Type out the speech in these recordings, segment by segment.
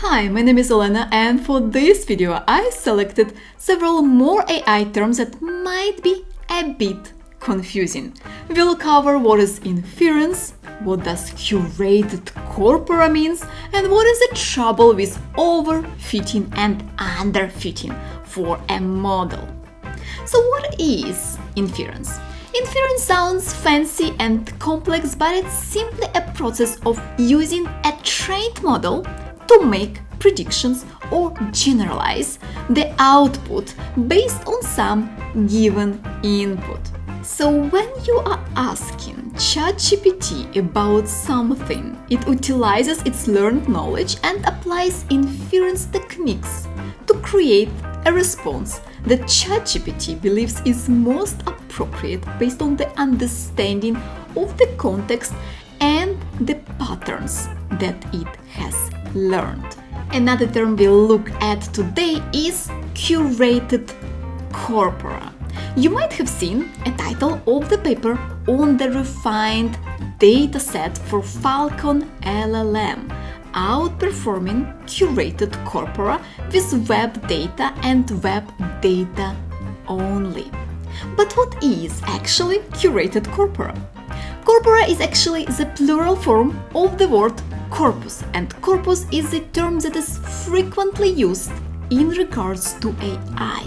Hi, my name is Elena, and for this video I selected several more AI terms that might be a bit confusing. We'll cover what is inference, what does curated corpora means, and what is the trouble with overfitting and underfitting for a model. So what is inference? Inference sounds fancy and complex, but it's simply a process of using a trained model to make predictions or generalize the output based on some given input. So when you are asking ChatGPT about something, it utilizes its learned knowledge and applies inference techniques to create a response that ChatGPT believes is most appropriate based on the understanding of the context and the patterns that it has learned. Another term we'll look at today is curated corpora. You might have seen a title of the paper on the refined dataset for Falcon LLM, outperforming curated corpora with web data and web data only. But what is actually curated corpora? Corpora is actually the plural form of the word corpus, and corpus is a term that is frequently used in regards to AI.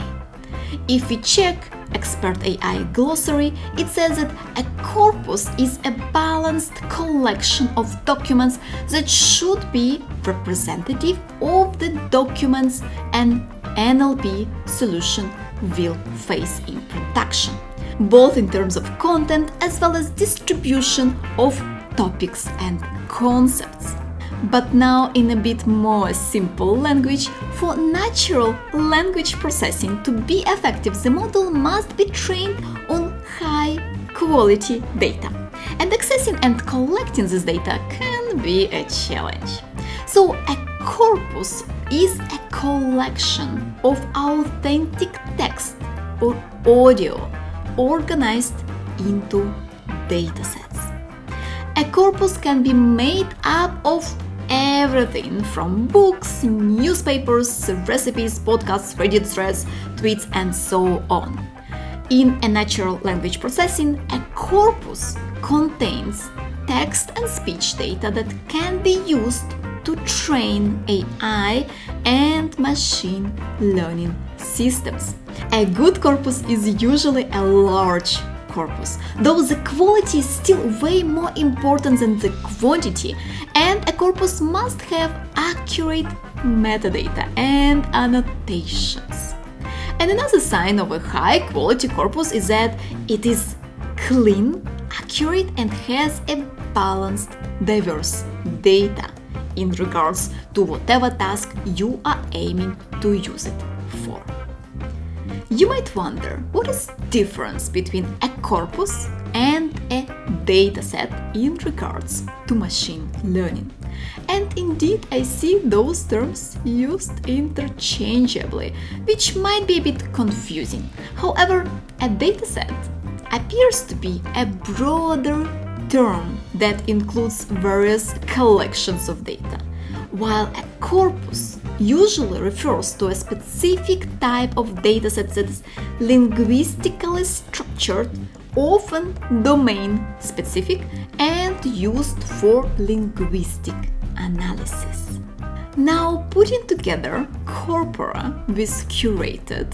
If we check Expert AI glossary, it says that a corpus is a balanced collection of documents that should be representative of the documents an NLP solution will face in production, both in terms of content as well as distribution of topics and concepts. But now in a bit more simple language, for natural language processing to be effective, the model must be trained on high quality data. And accessing and collecting this data can be a challenge. So a corpus is a collection of authentic text or audio organized into datasets. A corpus can be made up of everything from books, newspapers, recipes, podcasts, Reddit threads, tweets, and so on. In a natural language processing, a corpus contains text and speech data that can be used to train AI and machine learning systems. A good corpus is usually a large corpus, though the quality is still way more important than the quantity, and a corpus must have accurate metadata and annotations. And another sign of a high quality corpus is that it is clean, accurate, and has a balanced, diverse data in regards to whatever task you are aiming to use it for. You might wonder, what is the difference between a corpus and a dataset in regards to machine learning? And indeed, I see those terms used interchangeably, which might be a bit confusing. However, a dataset appears to be a broader term that includes various collections of data, while a corpus usually refers to a specific type of dataset that is linguistically structured, often domain-specific, and used for linguistic analysis. Now, putting together corpora with curated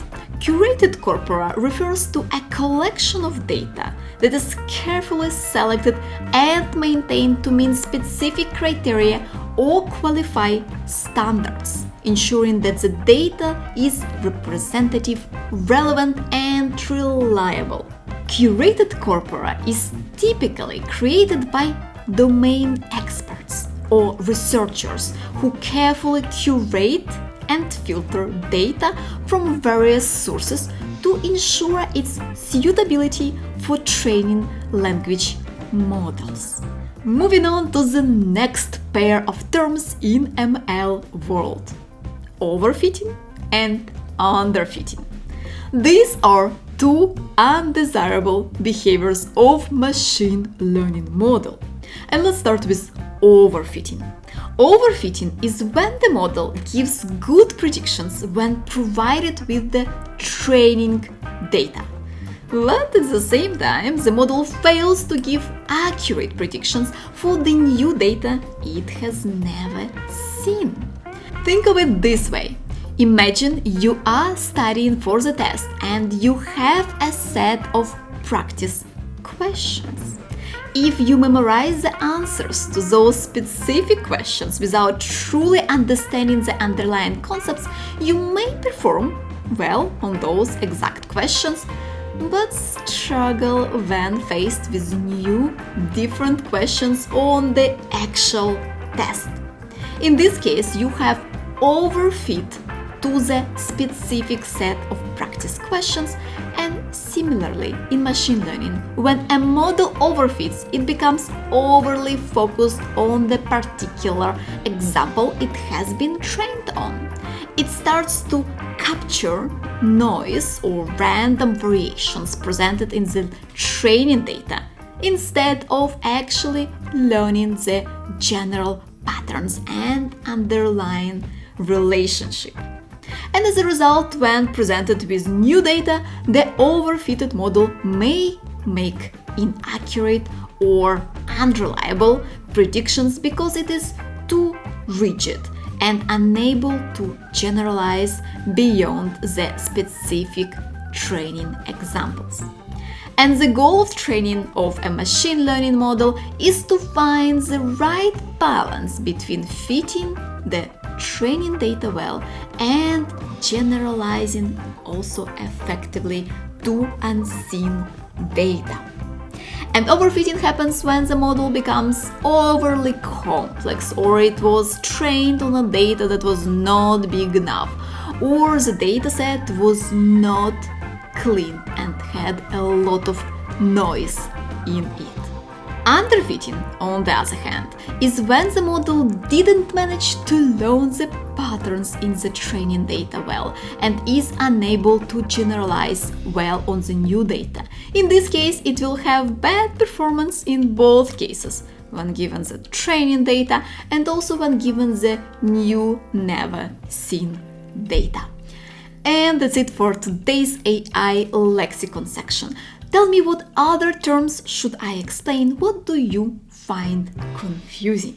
corpora refers to a collection of data that is carefully selected and maintained to meet specific criteria or qualify standards, ensuring that the data is representative, relevant, and reliable. Curated corpora is typically created by domain experts or researchers who carefully curate and filter data from various sources to ensure its suitability for training language models. Moving on to the next pair of terms in ML world: overfitting and underfitting. These are two undesirable behaviors of machine learning model. And let's start with overfitting. Overfitting is when the model gives good predictions when provided with the training data. But at the same time, the model fails to give accurate predictions for the new data it has never seen. Think of it this way. Imagine you are studying for the test and you have a set of practice questions. If you memorize the answers to those specific questions without truly understanding the underlying concepts, you may perform well on those exact questions, but struggle when faced with new, different questions on the actual test. In this case, you have overfit to the specific set of practice questions, and similarly in machine learning, when a model overfits, it becomes overly focused on the particular example it has been trained on. It starts to capture noise or random variations presented in the training data instead of actually learning the general patterns and underlying relationship. And as a result, when presented with new data, the overfitted model may make inaccurate or unreliable predictions because it is too rigid and unable to generalize beyond the specific training examples. And the goal of training of a machine learning model is to find the right balance between fitting the training data well and generalizing also effectively to unseen data. And overfitting happens when the model becomes overly complex, or it was trained on a data that was not big enough, or the dataset was not clean and had a lot of noise in it. Underfitting, on the other hand, is when the model didn't manage to learn the patterns in the training data well and is unable to generalize well on the new data. In this case, it will have bad performance in both cases, when given the training data and also when given the new, never seen data. And that's it for today's AI lexicon section. Tell me, what other terms should I explain? What do you find confusing?